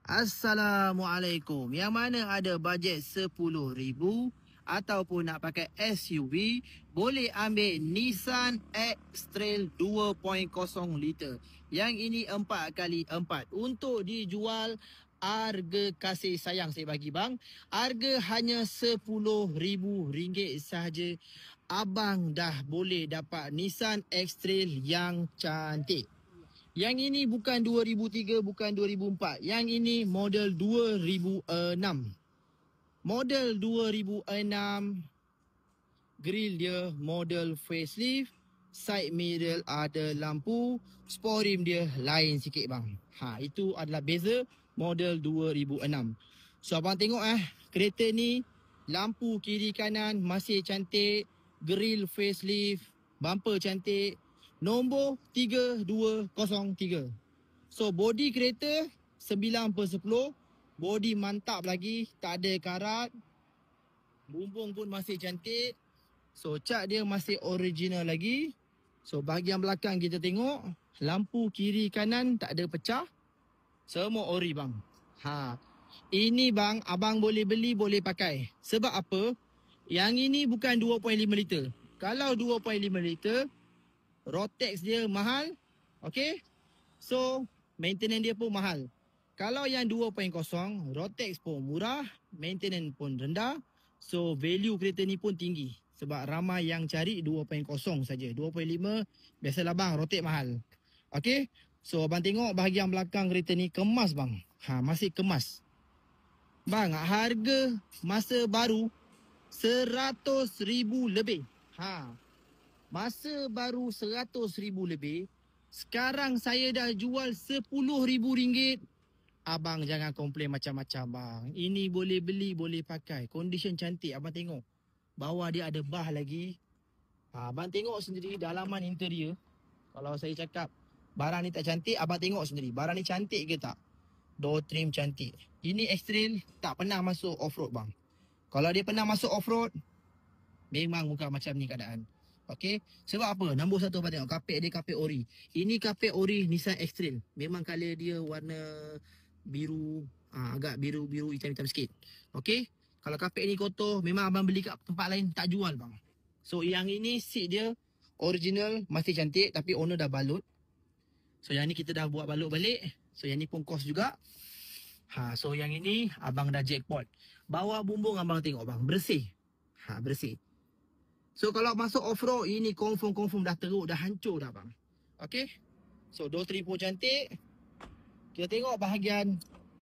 Assalamualaikum. Yang mana ada bajet 10,000 ataupun nak pakai SUV, boleh ambil Nissan X-Trail 2.0 liter. Yang ini 4x4 untuk dijual. Harga kasih sayang saya bagi bang. Harga hanya RM10,000 sahaja. Abang dah boleh dapat Nissan X-Trail yang cantik. Yang ini bukan 2003, bukan 2004. Yang ini model 2006. Model 2006. Grill dia model facelift. Side mirror ada lampu. Sport rim dia lain sikit bang. Itu adalah beza model 2006. So abang tengok kereta ni lampu kiri kanan masih cantik. Grill facelift. Bumper cantik. Nombor 3203. So body kereta 9/10. Body mantap lagi. Tak ada karat. Bumbung pun masih cantik. So cat dia masih original lagi. So bahagian belakang kita tengok. Lampu kiri kanan tak ada pecah. Semua ori bang. Ini bang abang boleh beli boleh pakai. Sebab apa? Yang ini bukan 2.5 liter. Kalau 2.5 liter, Rotex dia mahal. Okay. So maintenance dia pun mahal. Kalau yang 2.0, Rotex pun murah, maintenance pun rendah. So value kereta ni pun tinggi. Sebab ramai yang cari 2.0 saja. 2.5 biasalah bang, Rotex mahal. Okay. So abang tengok bahagian belakang kereta ni kemas bang. Masih kemas. Bang, harga masa baru 100,000 lebih. Masa baru 100,000 lebih. Sekarang saya dah jual RM10,000. Abang jangan komplain macam-macam bang. Ini boleh beli, boleh pakai. Condition cantik. Abang tengok. Bawah dia ada bah lagi. Abang tengok sendiri dalaman interior. Kalau saya cakap barang ni tak cantik, abang tengok sendiri. Barang ni cantik ke tak? Door trim cantik. Ini X-Trail tak pernah masuk off-road bang. Kalau dia pernah masuk off-road, memang bukan macam ni keadaan. Okay. Sebab apa? Nombor satu abang tengok. Kapek dia kapek ori. Ini kapek ori Nissan X-Trail. Memang color dia warna biru. Agak biru-biru hitam-hitam sikit. Okay. Kalau kapek ni kotor, memang abang beli kat tempat lain tak jual bang. So yang ini seat dia original masih cantik. Tapi owner dah balut. So yang ni kita dah buat balut balik. So yang ni pun kos juga. So yang ini abang dah jackpot. Bawah bumbung abang tengok bang. Bersih. Bersih. So kalau masuk off-road, ini confirm dah teruk, dah hancur dah bang. Okay. So door trim pun cantik. Kita tengok bahagian